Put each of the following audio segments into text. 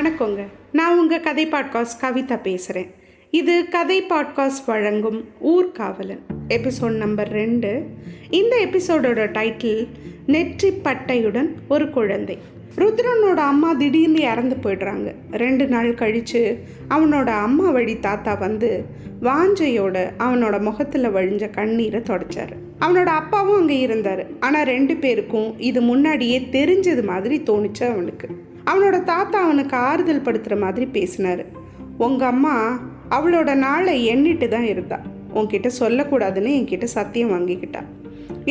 வணக்கங்க. நான் உங்கள் கதை பாட்காஸ்ட் கவிதா பேசுகிறேன். இது கதை பாட்காஸ்ட் வழங்கும் ஊர்காவலன் எபிசோட் நம்பர் 2. இந்த எபிசோடோட டைட்டில் நெற்றி பட்டையுடன் ஒரு குழந்தை. ருத்ரனோட அம்மா திடீர்னு இறந்து போயிடுறாங்க. 2 நாள் கழித்து அவனோட அம்மா வழி தாத்தா வந்து வாஞ்சையோட அவனோட முகத்தில் வழிஞ்ச கண்ணீரை தொடச்சார். அவனோட அப்பாவும் அங்கே இருந்தார். ஆனால் 2 பேருக்கும் இது முன்னாடியே தெரிஞ்சது மாதிரி தோணுச்சு அவனுக்கு. அவனோட தாத்தா அவனுக்கு ஆறுதல் படுத்துகிற மாதிரி பேசினார். உங்கள் அம்மா அவளோட நாளை எண்ணிட்டு தான் இருந்தா. உன்கிட்ட சொல்லக்கூடாதுன்னு என்கிட்ட சத்தியம் வாங்கிக்கிட்டா.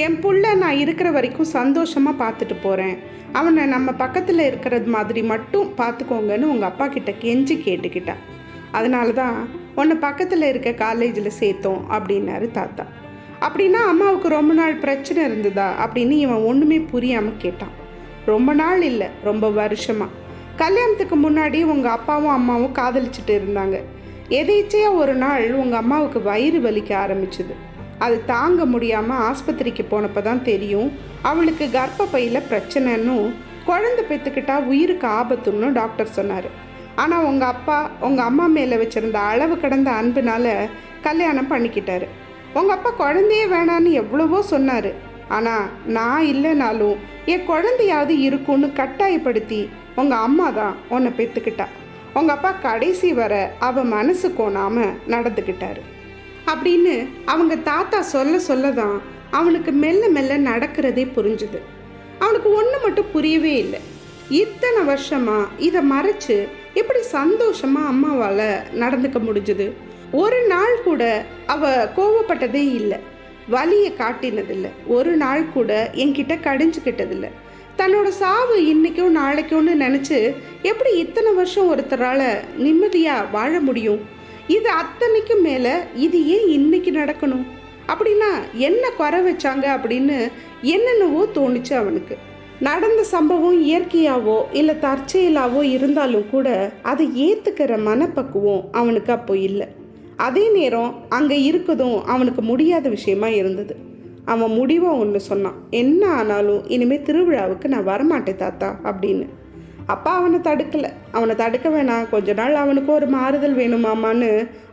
என் புள்ள நான் இருக்கிற வரைக்கும் சந்தோஷமாக பார்த்துட்டு போகிறேன், அவனை நம்ம பக்கத்தில் இருக்கிறது மாதிரி மட்டும் பார்த்துக்கோங்கன்னு உங்கள் அப்பா கிட்ட கெஞ்சி கேட்டுக்கிட்டா. அதனால தான் உன்னை பக்கத்தில் இருக்க காலேஜில் சேர்த்தோம் அப்படின்னாரு தாத்தா. அப்படின்னா அம்மாவுக்கு ரொம்ப நாள் பிரச்சனை இருந்ததா அப்படின்னு இவன் ஒன்றுமே புரியாமல் கேட்டான். ரொம்ப நாள் இல்லை, ரொம்ப வருஷமாக. கல்யாணத்துக்கு முன்னாடி உங்கள் அப்பாவும் அம்மாவும் காதலிச்சுட்டு இருந்தாங்க. எதேச்சையாக ஒரு நாள் உங்கள் அம்மாவுக்கு வயிறு வலிக்க ஆரம்பிச்சுது. அது தாங்க முடியாமல் ஆஸ்பத்திரிக்கு போனப்போ தான் தெரியும் அவளுக்கு கர்ப்பப்பையில் பிரச்சனைன்னும் குழந்தை பெற்றுக்கிட்டா உயிருக்கு ஆபத்துன்னு டாக்டர் சொன்னார். ஆனால் உங்கள் அப்பா உங்கள் அம்மா மேலே வச்சுருந்த அளவு கடந்த அன்புனால கல்யாணம் பண்ணிக்கிட்டாரு. உங்கள் அப்பா குழந்தையே வேணான்னு எவ்வளவோ சொன்னார். ஆனால் நான் இல்லைனாலும் என் குழந்தையாவது இருக்குன்னு கட்டாயப்படுத்தி உங்கள் அம்மா தான் உன்னை பெற்றுக்கிட்டா. உங்கள் அப்பா கடைசி வர அவன் மனசு கோணாமல் நடந்துக்கிட்டாரு அப்படின்னு அவங்க தாத்தா சொல்ல தான் அவனுக்கு மெல்ல மெல்ல நடக்கிறதே புரிஞ்சுது. அவனுக்கு ஒன்று மட்டும் புரியவே இல்லை. இத்தனை வருஷமாக இதை மறைச்சு எப்படி சந்தோஷமாக அம்மாவால் நடந்துக்க முடிஞ்சுது? ஒரு நாள் கூட அவள் கோவப்பட்டதே இல்லை, வலியை காட்டினதில்லை, ஒரு நாள் கூட என்கிட்ட கடிஞ்சுக்கிட்டதில்லை. தன்னோட சாவு இன்னைக்கும் நாளைக்கும்னு நினச்சி எப்படி இத்தனை வருஷம் ஒருத்தரால் நிம்மதியாக வாழ முடியும்? இது அத்தனைக்கும் மேலே இது ஏன் இன்னைக்கு நடக்கணும்? அப்படின்னா என்ன குறை வச்சாங்க அப்படின்னு என்னென்னவோ தோணுச்சு அவனுக்கு. நடந்த சம்பவம் இயற்கையாவோ இல்லை தற்செயலாவோ இருந்தாலும் கூட அதை ஏற்றுக்கிற மனப்பக்குவம் அவனுக்கு அப்போ இல்லை. அதே நேரம் அங்கே இருக்கதும் அவனுக்கு முடியாத விஷயமா இருந்தது. அவன் முடிவாக ஒன்று சொன்னான். என்ன ஆனாலும் இனிமேல் திருவிழாவுக்கு நான் வரமாட்டேன் தாத்தா அப்படின்னு. அப்பா அவனை தடுக்கலை. அவனை தடுக்க வேணாம், கொஞ்ச நாள் அவனுக்கு ஒரு மாறுதல் வேணுமாமான்னு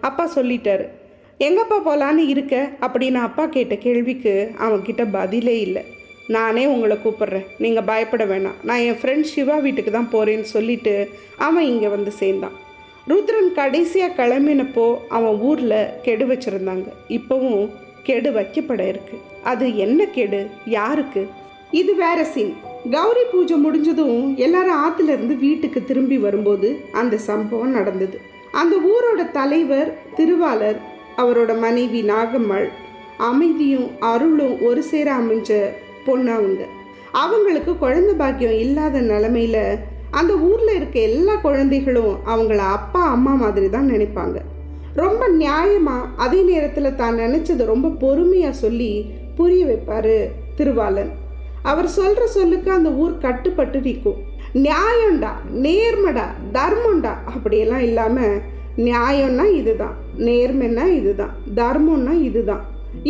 அப்பா சொல்லிட்டாரு. எங்கப்பா போகலான்னு இருக்க அப்படின்னு அப்பா கேட்ட கேள்விக்கு அவன்கிட்ட பதிலே இல்லை. நானே உங்களை கூப்பிட்றேன், நீங்கள் பயப்பட வேணாம், நான் என் ஃப்ரெண்ட் சிவா வீட்டுக்கு தான் போகிறேன்னு சொல்லிட்டு அவன் இங்கே வந்து சேர்ந்தான். ருத்ரன் கடைசியாக கிளம்பினப்போ அவன் ஊரில் கெடு வச்சுருந்தாங்க. இப்போவும் கெடு வைக்கப்பட இருக்கு. அது என்ன கெடு, யாருக்கு? இது வேற சீன். கௌரி பூஜை முடிஞ்சதும் எல்லாரும் ஆற்றுலேருந்து வீட்டுக்கு திரும்பி வரும்போது அந்த சம்பவம் நடந்தது. அந்த ஊரோட தலைவர் திருவாளர், அவரோட மனைவி நாகம்மாள், அமைதியும் அருளும் ஒரு சேர அமைஞ்ச பொண்ணு அவங்களுக்கு குழந்தை பாக்கியம் இல்லாத நிலமையில அந்த ஊரில் இருக்க எல்லா குழந்தைகளும் அவங்கள அப்பா அம்மா மாதிரி தான் நினைப்பாங்க. ரொம்ப நியாயமாக அதே நேரத்தில் தான் நினச்சதை ரொம்ப பொறுமையாக சொல்லி புரிய வைப்பார் திருவாளன். அவர் சொல்கிற சொல்லுக்கு அந்த ஊர் கட்டுப்பட்டு நிற்கும். நியாயம்டா, நேர்மடா, தர்மம்டா அப்படியெல்லாம் இல்லாமல் நியாயம்னா இதுதான், நேர்மைன்னா இதுதான், தர்மம்னா இதுதான்,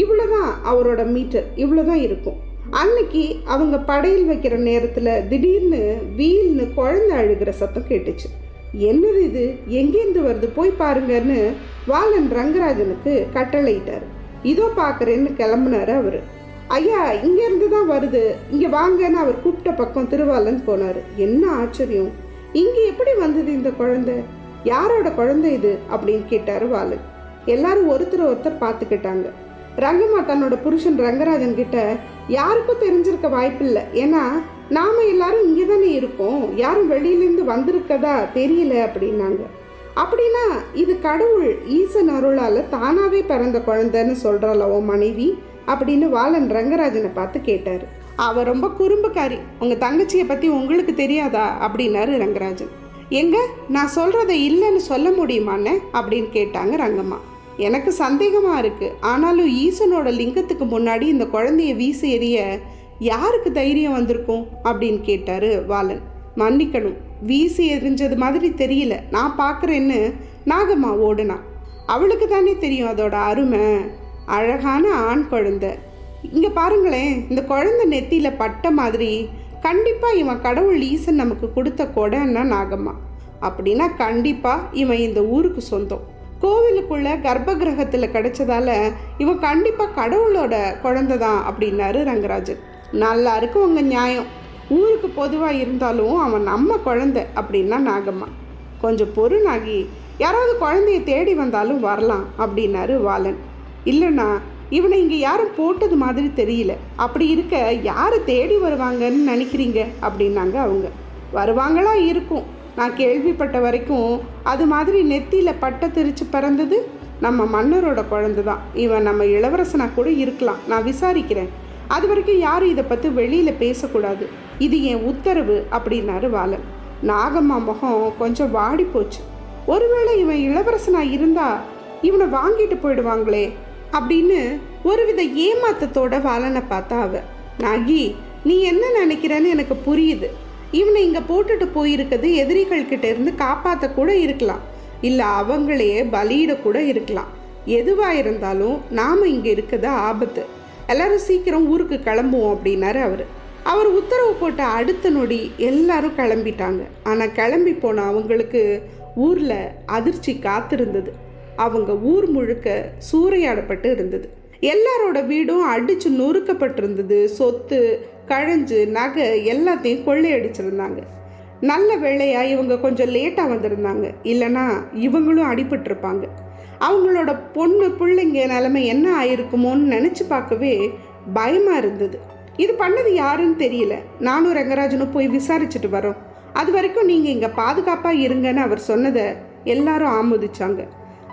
இவ்வளோதான் அவரோட மீட்டர், இவ்வளோதான் இருக்கும். அன்னைக்கு அவங்க படையல் வைக்கிற நேரத்தில் திடீர்னு வீல்னு குழந்தை அழுகிற சத்தம் கேட்டுச்சு. என்னது இது, எங்கேருந்து வருது, போய் பாருங்கன்னு வாலன் ரங்கராஜனுக்கு கட்டளையிட்டார். இதோ பார்க்குறேன்னு கிளம்புனாரு அவர். ஐயா, இங்கேருந்து தான் வருது, இங்கே வாங்கன்னு அவர் கூப்பிட்ட பக்கம் திருவாலன் போனார். என்ன ஆச்சரியம், இங்கே எப்படி வந்தது இந்த குழந்தை, யாரோட குழந்தை இது அப்படின்னு கேட்டார் வாலன். எல்லாரும் ஒருத்தர் பார்த்துக்கிட்டாங்க. ரங்கம்மா தன்னோட புருஷன் ரங்கராஜன் கிட்ட யாருக்கும் தெரிஞ்சிருக்க வாய்ப்பில்லை, ஏன்னா நாம எல்லாரும் இங்கே தானே இருக்கோம், யாரும் வெளியிலேருந்து வந்திருக்கதா தெரியல அப்படின்னாங்க. அப்படின்னா இது கடவுள் ஈசன் அருளால் தானாகவே பிறந்த குழந்தைன்னு சொல்கிறாள் உன் மனைவி அப்படின்னு வாலன் ரங்கராஜனை பார்த்து கேட்டார். அவ ரொம்ப குறும்புக்காரி, உங்கள் தங்கச்சியை பற்றி உங்களுக்கு தெரியாதா அப்படின்னாரு ரங்கராஜன். எங்க நான் சொல்கிறத இல்லைன்னு சொல்ல முடியுமான்னு அப்படின்னு கேட்டாங்க ரங்கம்மா. எனக்கு சந்தேகமாக இருக்குது, ஆனாலும் ஈசனோட லிங்கத்துக்கு முன்னாடி இந்த குழந்தைய வீசி எறிய யாருக்கு தைரியம் வந்திருக்கும் அப்படின்னு கேட்டார் வாலன். மன்னிக்கணும், வீசி எறிஞ்சது மாதிரி தெரியல, நான் பார்க்குறேன்னு நாகம்மா ஓடுனா. அவளுக்கு தானே தெரியும் அதோட அருமை. அழகான ஆண் குழந்தை, இங்கே பாருங்களேன், இந்த குழந்தை நெத்தியில் பட்ட மாதிரி கண்டிப்பாக இவன் கடவுள் ஈசன் நமக்கு கொடுத்த கொடைன்னா நாகம்மா. அப்படின்னா கண்டிப்பாக இவன் இந்த ஊருக்கு சொந்தம். கோவிலுக்குள்ள கர்ப்ப கிரகத்தில் கிடைச்சதால இவன் கண்டிப்பாக கடவுளோட குழந்தை தான் அப்படின்னாரு ரங்கராஜன். நல்லா இருக்கு உங்கள் நியாயம். ஊருக்கு பொதுவாக இருந்தாலும் அவன் நம்ம குழந்தை அப்படின்னா நாகம்மா. கொஞ்சம் பொறுநாகி, யாராவது குழந்தைய தேடி வந்தாலும் வரலாம் அப்படின்னாரு வாலன். இல்லைண்ணா, இவனை இங்கே யாரும் போட்டது மாதிரி தெரியல. அப்படி இருக்க யாரை தேடி வருவாங்கன்னு நினைக்கிறீங்க அப்படின்னாங்க அவங்க. வருவாங்களா இருக்கும். நான் கேள்விப்பட்ட வரைக்கும் அது மாதிரி நெத்தியில் பட்டை தெரிச்சு பிறந்தது நம்ம மன்னரோட குழந்தை தான். இவன் நம்ம இளவரசனாக கூட இருக்கலாம். நான் விசாரிக்கிறேன். அது வரைக்கும் யாரும் இதை பற்றி வெளியில் பேசக்கூடாது. இது என் உத்தரவு அப்படின்னாரு வாலன். நாகம்மா முகம் கொஞ்சம் வாடி போச்சு. ஒருவேளை இவன் இளவரசனாக இருந்தா இவனை வாங்கிட்டு போயிடுவாங்களே அப்படின்னு ஒருவித ஏமாத்தத்தோட வாலனை பார்த்தா அவ. நாகி, நீ என்ன நினைக்கிறன்னு எனக்கு புரியுது. இவனை இங்கே போட்டுட்டு போயிருக்கிறது எதிரிகள்கிட்ட இருந்து காப்பாற்ற கூட இருக்கலாம், இல்லை அவங்களையே பலியிட கூட இருக்கலாம். எதுவாக இருந்தாலும் நாம் இங்கே இருக்கிறது ஆபத்து. எல்லாரும் சீக்கிரம் ஊருக்கு கிளம்புவோம் அப்படின்னாரு அவர் உத்தரவு போட்ட அடுத்த நொடி எல்லாரும் கிளம்பிட்டாங்க. ஆனால் கிளம்பி போன அவங்களுக்கு ஊரில் அதிர்ச்சி காத்திருந்தது. அவங்க ஊர் முழுக்க சூறையாடப்பட்டு இருந்தது. எல்லாரோட வீடும் அடித்து நொறுக்கப்பட்டிருந்தது. சொத்து, கழஞ்சு, நகை எல்லாத்தையும் கொள்ளையடிச்சிருந்தாங்க. நல்ல வேளையாக இவங்க கொஞ்சம் லேட்டாக வந்திருந்தாங்க. இல்லைன்னா இவங்களும் அடிபட்டிருப்பாங்க. அவங்களோட பொண்ணு பிள்ளைங்க நிலைமை என்ன ஆயிருக்குமோன்னு நினச்சி பார்க்கவே பயமாக இருந்தது. இது பண்ணது யாருன்னு தெரியல. நானும் ரங்கராஜனும் போய் விசாரிச்சுட்டு வரோம். அது வரைக்கும் நீங்கள் இங்கே பாதுகாப்பாக இருங்கன்னு அவர் சொன்னதை எல்லாரும் ஆமோதிச்சாங்க.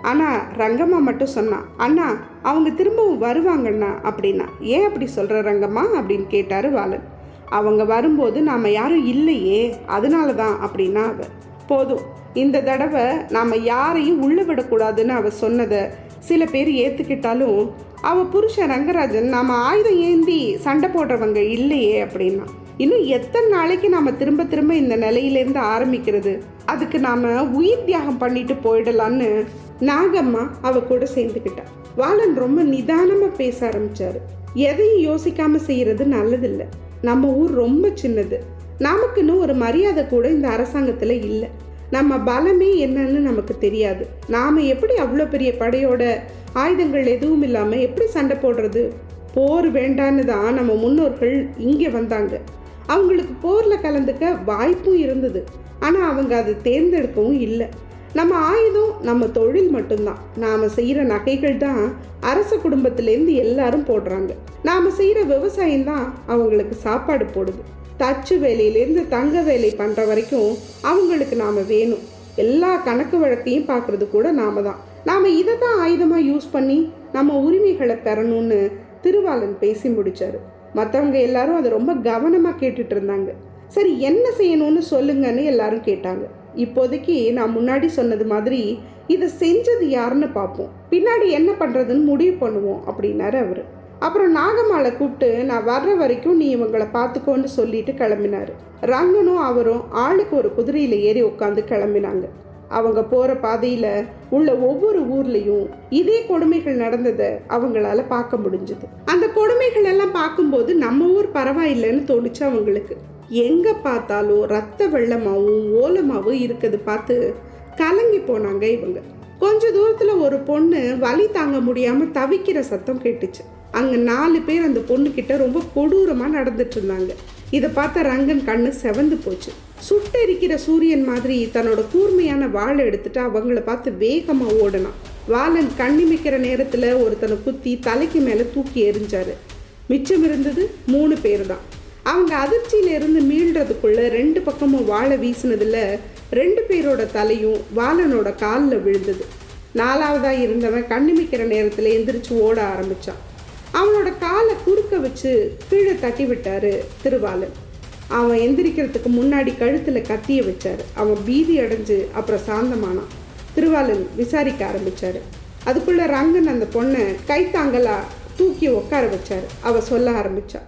ஆனால் ரங்கம்மா மட்டும் சொன்னான், அண்ணா அவங்க திரும்பவும் வருவாங்கண்ணா அப்படின்னா. ஏன் அப்படி சொல்கிற ரங்கம்மா அப்படின்னு கேட்டார் வாலன். அவங்க வரும்போது நாம் யாரும் இல்லையே, அதனால தான் அப்படின்னா அவர். போதும், இந்த தடவை நாம் யாரையும் உள்ள விடக்கூடாதுன்னு அவள் சொன்னதை சில பேர் ஏற்றுக்கிட்டாலும் அவள் புருஷன் ரங்கராஜன் நாம் ஆயுதம் ஏந்தி சண்டை போடுறவங்க இல்லையே அப்படின்னா. இன்னும் எத்தனை நாளைக்கு நாம் திரும்ப திரும்ப இந்த நிலையிலேருந்து ஆரம்பிக்கிறது? அதுக்கு நாம் உயிர் தியாகம் பண்ணிட்டு போயிடலான்னு நாகம்மா அவ கூட சேர்ந்துக்கிட்டா. வாலன் ரொம்ப நிதானமாக பேச ஆரம்பிச்சாரு. எதையும் யோசிக்காமல் செய்கிறது நல்லதில்லை. நம்ம ஊர் ரொம்ப சின்னது. நமக்குன்னு ஒரு மரியாதை கூட இந்த அரசாங்கத்தில் இல்லை. நம்ம பலமே என்னன்னு நமக்கு தெரியாது. நாம் எப்படி அவ்வளோ பெரிய படையோட ஆயுதங்கள் எதுவும் இல்லாமல் எப்படி சண்டை போடுறது? போர் வேண்டான்னு தான் நம்ம முன்னோர்கள் இங்கே வந்தாங்க. அவங்களுக்கு போரில் கலந்துக்க வாய்ப்பும் இருந்தது. ஆனால் அவங்க அதை தேர்ந்தெடுக்கவும் இல்லை. நம்ம ஆயுதம் நம்ம தொழில் மட்டும்தான். நாம் செய்கிற நகைகள் தான் அரச குடும்பத்திலேருந்து எல்லாரும் போடுறாங்க. நாம் செய்கிற விவசாயம் தான் அவங்களுக்கு சாப்பாடு போடுது. தச்சு வேலையிலேருந்து தங்க வேலை பண்ணுற வரைக்கும் அவங்களுக்கு நாம் வேணும். எல்லா கணக்கு வழக்கையும் பார்க்குறது கூட நாம் தான். நாம் இதை தான் ஆயுதமாக யூஸ் பண்ணி நம்ம உரிமைகளை பெறணும்னு திருவாளன் பேசி முடித்தார். மற்றவங்க எல்லாரும் அதை ரொம்ப கவனமாக கேட்டுட்டு இருந்தாங்க. சரி, என்ன செய்யணும்னு சொல்லுங்கன்னு எல்லாரும் கேட்டாங்க. இப்போதைக்கு நான் முன்னாடி சொன்னது மாதிரி இதை செஞ்சது யாருன்னு பார்ப்போம், பின்னாடி என்ன பண்ணுறதுன்னு முடிவு பண்ணுவோம் அப்படின்னாரு அவர். அப்புறம் நாகம்மாளை கூப்பிட்டு நான் வர்ற வரைக்கும் நீ இவங்களை பார்த்துக்கோன்னு சொல்லிட்டு கிளம்பினாரு. ரங்கனும் அவரும் ஆளுக்கு ஒரு குதிரையில் ஏறி உட்காந்து கிளம்பினாங்க. அவங்க போகிற பாதையில் உள்ள ஒவ்வொரு ஊர்லேயும் இதே கொடுமைகள் நடந்ததை அவங்களால பார்க்க முடிஞ்சது. அந்த கொடுமைகள் எல்லாம் பார்க்கும்போது நம்ம ஊர் பரவாயில்லைன்னு தோணுச்சு அவங்களுக்கு. எங்கே பார்த்தாலும் ரத்த வெள்ளமாகவும் ஓலமாகவும் இருக்கிறது பார்த்து கலங்கி போனாங்க இவங்க. கொஞ்ச தூரத்தில் ஒரு பொண்ணு வலி தாங்க முடியாமல் தவிக்கிற சத்தம் கேட்டுச்சு. அங்கே 4 பேர் அந்த பொண்ணுக்கிட்ட ரொம்ப கொடூரமாக நடந்துட்டு இருந்தாங்க. இதை பார்த்த ரங்கன் கண்ணு செவந்து போச்சு. சுட்டெரிக்கிற சூரியன் மாதிரி தன்னோட கூர்மையான வாளை எடுத்துட்டு அவங்கள பார்த்து வேகமாக ஓடனான். வாலன் கண்ணிமிக்கிற நேரத்தில் ஒருத்தனை குத்தி தலைக்கு மேலே தூக்கி எறிஞ்சாரு. மிச்சம் இருந்தது 3 பேர் தான். அவங்க அதிர்ச்சியிலிருந்து மீள்றதுக்குள்ள 2 பக்கமும் வாழை வீசினதில் 2 பேரோட தலையும் வாலனோட காலில் விழுந்தது. 4ஆவதாக இருந்தவன் கண்ணிமிக்கிற நேரத்தில் எந்திரிச்சு ஓட ஆரம்பித்தான். அவனோட காலை குறுக்க வச்சு கீழே தட்டி விட்டாரு திருவாளன். அவன் எந்திரிக்கிறதுக்கு முன்னாடி கழுத்தில் கத்திய வச்சாரு. அவன் பீதி அடைஞ்சு அப்புறம் சாந்தமானான். திருவாளன் விசாரிக்க ஆரம்பிச்சாரு. அதுக்குள்ள ரங்கன் அந்த பொண்ணை கைத்தாங்கலா தூக்கி உட்கார வச்சாரு. அவ சொல்ல ஆரம்பிச்சா,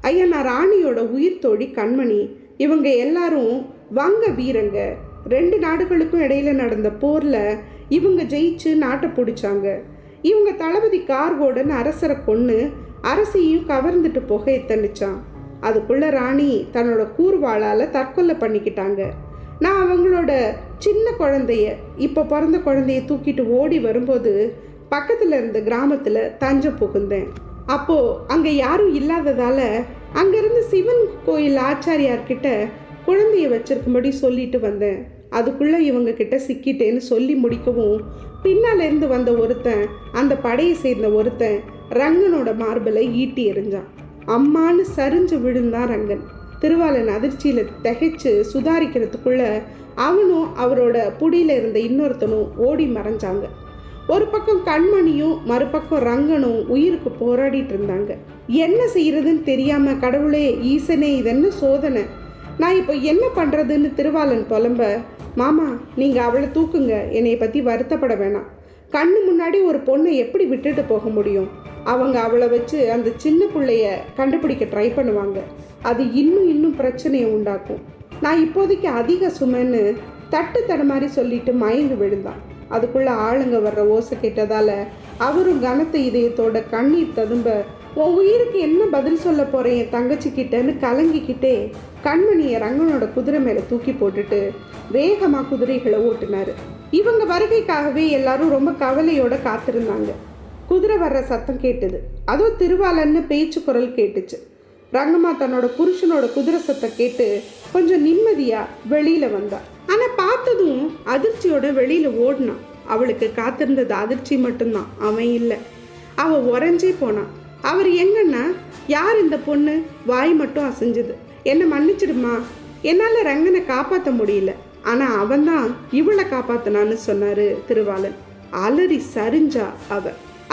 ஐயா, நான் ராணியோட உயிர் தோழி கண்மணி. இவங்க எல்லாரும் வங்க வீரங்க. 2 நாடுகளுக்கும் இடையில நடந்த போர்ல இவங்க ஜெயிச்சு நாட்டை பிடிச்சாங்க. இவங்க தளபதி கார்வோடன் அரசரை கொன்று அரசியையும் கவர்ந்துட்டு புகையை தள்ளிச்சான். அதுக்குள்ள ராணி தன்னோட கூர்வாளால் தற்கொலை பண்ணிக்கிட்டாங்க. நான் அவங்களோட சின்ன குழந்தைய, இப்போ பிறந்த குழந்தைய தூக்கிட்டு ஓடி வரும்போது பக்கத்தில் இருந்த கிராமத்தில் தஞ்சம் புகுந்தேன். அப்போது அங்கே யாரும் இல்லாததால் அங்கேருந்து சிவன் கோயில் ஆச்சாரியார்கிட்ட குழந்தைய வச்சிருக்கும்படி சொல்லிட்டு வந்தேன். அதுக்குள்ளே இவங்க கிட்ட சிக்கிட்டேன்னு சொல்லி முடிக்கவும் பின்னாலேருந்து வந்த ஒருத்தன், அந்த படையை சேர்ந்த ஒருத்தன் ரங்கனோட மார்பில் ஈட்டி எறிஞ்சான். அம்மானு சரிஞ்சு விழுந்தான் ரங்கன். திருவாளன் அதிர்ச்சியில் திகைச்சு சுதாரிக்கிறதுக்குள்ள அவனும் அவரோட புடியில் இருந்த இன்னொருத்தனும் ஓடி மறைஞ்சாங்க. ஒரு பக்கம் கண்மணியும் மறுபக்கம் ரங்கனும் உயிருக்கு போராடிட்டு இருந்தாங்க. என்ன செய்யறதுன்னு தெரியாம, கடவுளே ஈசனே இதென்ன சோதனை, நான் இப்போ என்ன பண்ணுறதுன்னு திருவாளன் புலம்ப, மாமா நீங்கள் அவளை தூக்குங்க, என்னை பற்றி வருத்தப்பட வேணாம். கண்ணு முன்னாடி ஒரு பொண்ணை எப்படி விட்டுட்டு போக முடியும்? அவங்க அவளை வச்சு அந்த சின்ன பிள்ளைய கண்டுபிடிக்க ட்ரை பண்ணுவாங்க. அது இன்னும் பிரச்சனையை உண்டாக்கும். நான் இப்போதைக்கு அதிக சுமைன்னு தட்டு தடுமாறி சொல்லிட்டு மயங்கி விழுந்தான். அதுக்குள்ளே ஆளுங்க வர்ற ஓசை கேட்டதால் அவரும் கனத்த இதயத்தோட கண்ணீர் ததும்ப, உன் உயிருக்கு என்ன பதில் சொல்ல போகிறேன் என் தங்கச்சிக்கிட்டன்னு கலங்கிக்கிட்டே கண்மணியை ரங்கனோட குதிரை மேலே தூக்கி போட்டுட்டு வேகமாக குதிரைகளை ஓட்டுனார். இவங்க வருகைக்காகவே எல்லாரும் ரொம்ப கவலையோட காத்திருந்தாங்க. குதிரை வர்ற சத்தம் கேட்டுது. அதுவும் திருவாளன்னு பேச்சு குரல் கேட்டுச்சு. ரங்கம்மா தன்னோட புருஷனோட குதிரை சத்தம் கேட்டு கொஞ்சம் நிம்மதியாக வெளியில் வந்தா. ஆனால் பார்த்ததும் அதிர்ச்சியோட வெளியில் ஓடினான். அவளுக்கு காத்திருந்தது அதிர்ச்சி மட்டும்தான், அவன் இல்லை. அவள் உறைஞ்சே போனான். அவர் எங்கன்னா, யார் இந்த பொண்ணு? வாய் மட்டும் அசைஞ்சுது. என்னை மன்னிச்சிடுமா, என்னால் ரங்கனை காப்பாற்ற முடியல, ஆனால் அவன்தான் இவளை காப்பாற்றினான்னு சொன்னார் திருவாளன். அலறி சரிஞ்சா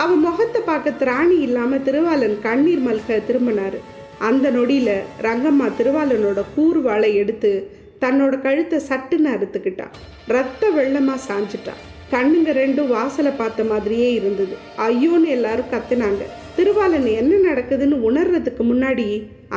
அவ முகத்தை பார்க்க திராணி இல்லாமல் திருவாளன் கண்ணீர் மல்க திரும்பினார். அந்த நொடியில் ரங்கம்மா திருவாளனோட கூர்வாளை எடுத்து தன்னோட கழுத்தை சட்டுன்னு அறுத்துக்கிட்டா. ரத்த வெள்ளமாக சாஞ்சிட்டா. கண்ணுங்க ரெண்டும் வாசலை பார்த்த மாதிரியே இருந்தது. ஐயோன்னு எல்லாரும் கத்தினாங்க. திருவாளன் என்ன நடக்குதுன்னு உணர்றதுக்கு முன்னாடி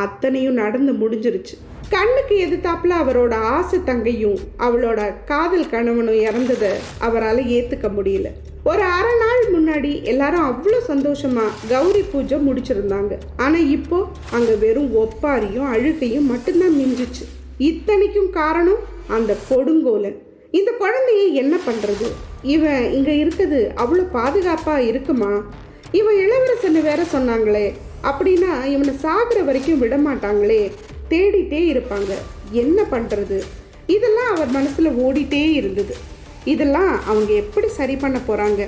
அத்தனையும் நடந்து முடிஞ்சிருச்சு. கண்ணுக்கு எதிர்த்தாப்புல அவரோட ஆசை தங்கையும் அவளோட காதல் கணவனும் இறந்ததை அவரால் ஏற்றுக்க முடியல. ஒரு அரை நாள் முன்னாடி எல்லாரும் அவ்வளோ சந்தோஷமா கௌரி பூஜை முடிச்சிருந்தாங்க. ஆனால் இப்போ அங்கே வெறும் ஒப்பாரியும் அழுகையும் மட்டும்தான் மிஞ்சிச்சு. இத்தனைக்கும் காரணம் அந்த கொடுங்கோலன். இந்த குழந்தைய என்ன பண்ணுறது? இவன் இங்கே இருக்குது அவ்வளோ பாதுகாப்பாக இருக்குமா? இவன் இளவரசன்னு வேற சொன்னாங்களே, அப்படின்னா இவனை சாகிற வரைக்கும் விட மாட்டாங்களே, தேடிட்டே இருப்பாங்க, என்ன பண்ணுறது? இதெல்லாம் அவர் மனசில் ஓடிட்டே இருந்தது. இதெல்லாம் அவங்க எப்படி சரி பண்ண போகிறாங்க?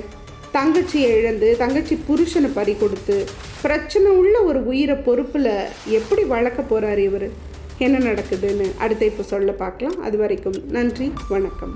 தங்கச்சியை இழந்து தங்கச்சி புருஷனை பறி கொடுத்து பிரச்சனை உள்ள ஒரு உயிரை பொறுப்பில் எப்படி வளர்க்க போகிறார் இவர்? என்ன நடக்குதுன்னு அடுத்த இப்போ சொல்ல பார்க்கலாம். அது வரைக்கும் நன்றி, வணக்கம்.